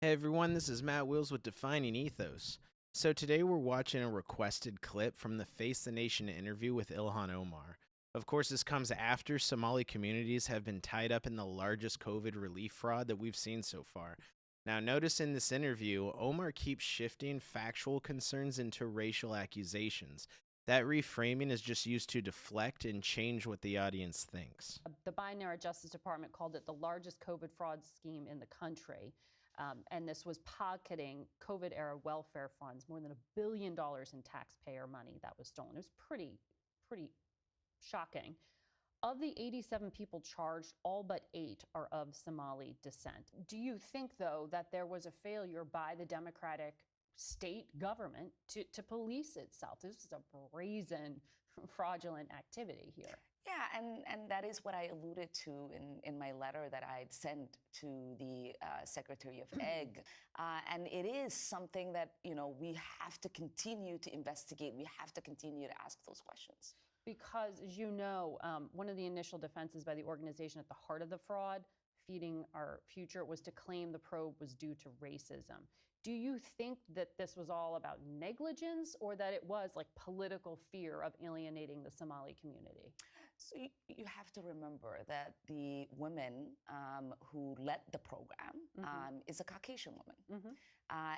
Hey everyone, this is Matt Wills with Defining Ethos. So today we're watching a requested clip from the Face the Nation interview with Ilhan Omar. Of course, this comes after Somali communities have been tied up in the largest COVID relief fraud that we've seen so far. Now, notice in this interview, Omar keeps shifting factual concerns into racial accusations. That reframing is just used to deflect and change what the audience thinks. The Biden-era Justice Department called it the largest COVID fraud scheme in the country. And this was pocketing COVID-era welfare funds, more than $1 billion in taxpayer money that was stolen. It was pretty shocking. Of the 87 people charged, all but 8 are of Somali descent. Do you think, though, that there was a failure by the Democratic state government to police itself? This is a brazen, fraudulent activity here. Yeah, and that is what I alluded to in my letter that I'd sent to the Secretary of Eg. And it is something that, we have to continue to investigate. We have to continue to ask those questions. Because, as you know, one of the initial defenses by the organization at the heart of the fraud, Feeding Our Future, was to claim the probe was due to racism. Do you think that this was all about negligence, or that it was like political fear of alienating the Somali community? So you have to remember that the woman who led the program is a Caucasian woman.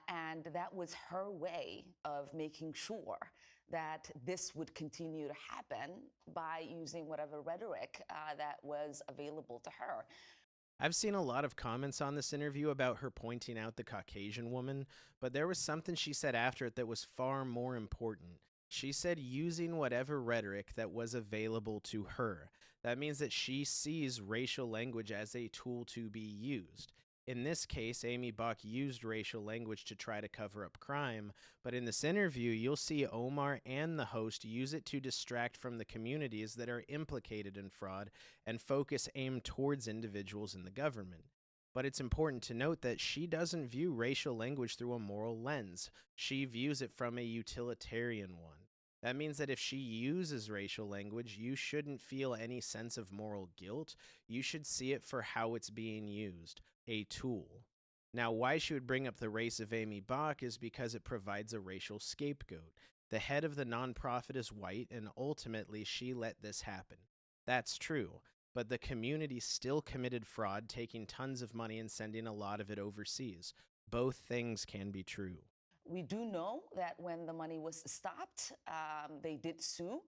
And that was her way of making sure that this would continue to happen by using whatever rhetoric that was available to her. I've seen a lot of comments on this interview about her pointing out the Caucasian woman, but there was something she said after it that was far more important. She said using whatever rhetoric that was available to her. That means that she sees racial language as a tool to be used. In this case, Amy Bach used racial language to try to cover up crime, but in this interview, you'll see Omar and the host use it to distract from the communities that are implicated in fraud and focus aim towards individuals in the government. But it's important to note that she doesn't view racial language through a moral lens. She views it from a utilitarian one. That means that if she uses racial language, you shouldn't feel any sense of moral guilt. You should see it for how it's being used, a tool. Now, why she would bring up the race of Amy Bach is because it provides a racial scapegoat. The head of the nonprofit is white, and ultimately she let this happen. That's true, but the community still committed fraud, taking tons of money and sending a lot of it overseas. Both things can be true. We do know that when the money was stopped, they did sue.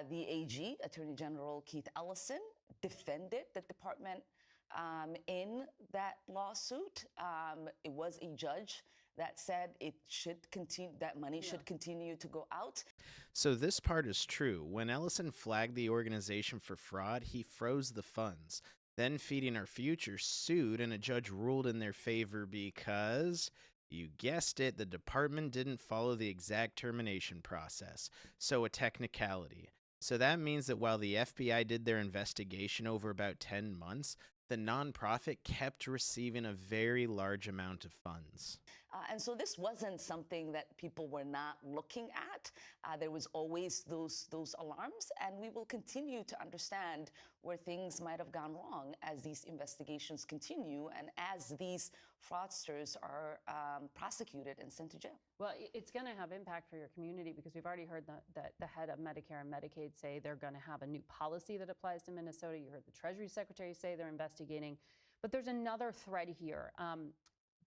The AG, Attorney General Keith Ellison, defended the department in that lawsuit. It was a judge that said it should continue, that money should continue to go out. So this part is true. When Ellison flagged the organization for fraud, he froze the funds. Then Feeding Our Future sued, and a judge ruled in their favor because, you guessed it, the department didn't follow the exact termination process. So a technicality. So that means that while the FBI did their investigation over about 10 months, the nonprofit kept receiving a very large amount of funds. And so this wasn't something that people were not looking at. There was always those alarms, and we will continue to understand where things might have gone wrong as these investigations continue and as these fraudsters are prosecuted and sent to jail. Well, it's going to have impact for your community, because we've already heard the head of Medicare and Medicaid say they're going to have a new policy that applies to Minnesota. You heard the Treasury Secretary say they're investigating. But there's another thread here.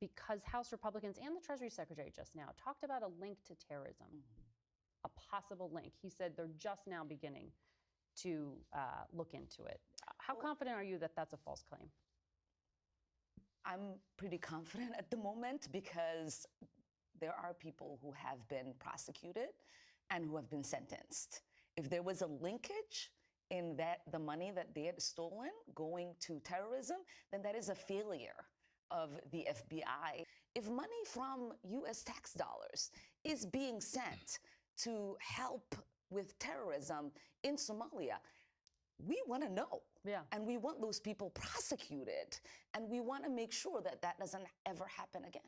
Because House Republicans and the Treasury Secretary just now talked about a link to terrorism, a possible link. He said they're just now beginning to look into it. How confident are you that that's a false claim? I'm pretty confident at the moment, because there are people who have been prosecuted and who have been sentenced. If there was a linkage in that the money that they had stolen going to terrorism, then that is a failure of the FBI. If money from US tax dollars is being sent to help with terrorism in Somalia, we want to know. Yeah. And we want those people prosecuted. And we want to make sure that that doesn't ever happen again.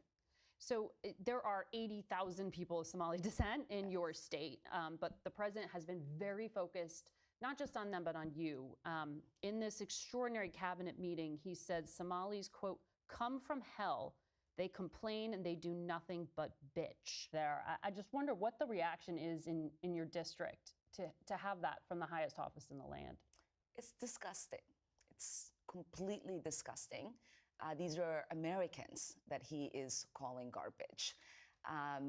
So there are 80,000 people of Somali descent in your state, but the president has been very focused, not just on them, but on you. In this extraordinary cabinet meeting, he said Somalis, quote, come from hell They complain and they do nothing but bitch there. I just wonder what the reaction is in your district to have that from the highest office in the land. It's disgusting. It's completely disgusting. These are Americans that he is calling garbage.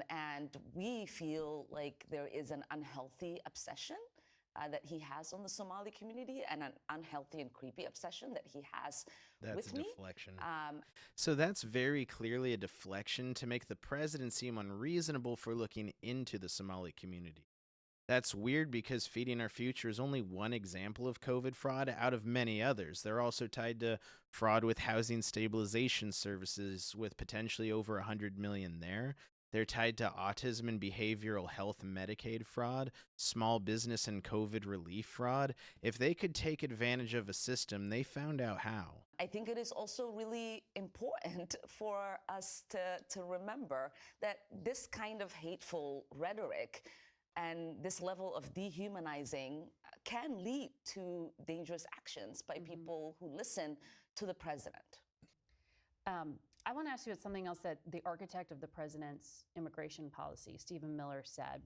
And we feel like there is an unhealthy obsession that he has on the Somali community, and an unhealthy and creepy obsession that he has That's with a me. deflection. So that's very clearly a deflection to make the president seem unreasonable for looking into the Somali community. That's weird because feeding our future is only one example of COVID fraud out of many others. They're also tied to fraud with housing stabilization services, with potentially over 100 million there. They're tied to autism and behavioral health Medicaid fraud, small business and COVID relief fraud. If they could take advantage of a system, they found out how. I think it is also really important for us to remember that this kind of hateful rhetoric and this level of dehumanizing can lead to dangerous actions by people who listen to the president. I want to ask you about something else that the architect of the president's immigration policy, Stephen Miller, said.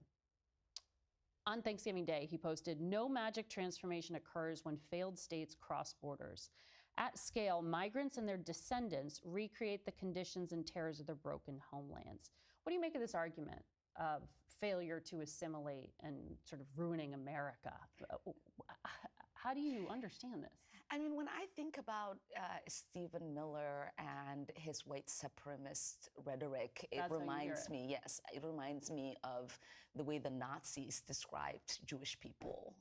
On Thanksgiving Day, he posted, "No magic transformation occurs when failed states cross borders. At scale, migrants and their descendants recreate the conditions and terrors of their broken homelands." What do you make of this argument of failure to assimilate and sort of ruining America? How do you understand this? I mean, when I think about Stephen Miller and his white supremacist rhetoric, it reminds me, yes, it reminds me of the way the Nazis described Jewish people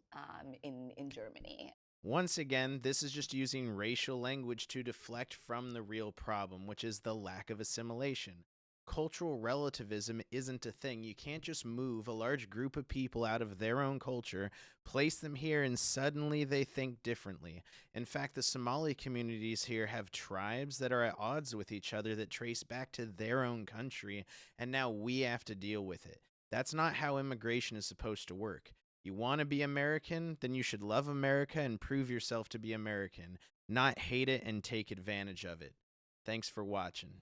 in Germany. Once again, this is just using racial language to deflect from the real problem, which is the lack of assimilation. Cultural relativism isn't a thing. You can't just move a large group of people out of their own culture, place them here, and suddenly they think differently. In fact, the Somali communities here have tribes that are at odds with each other that trace back to their own country, and now we have to deal with it. That's not how immigration is supposed to work. You want to be American? Then you should love America and prove yourself to be American, not hate it and take advantage of it. Thanks for watching.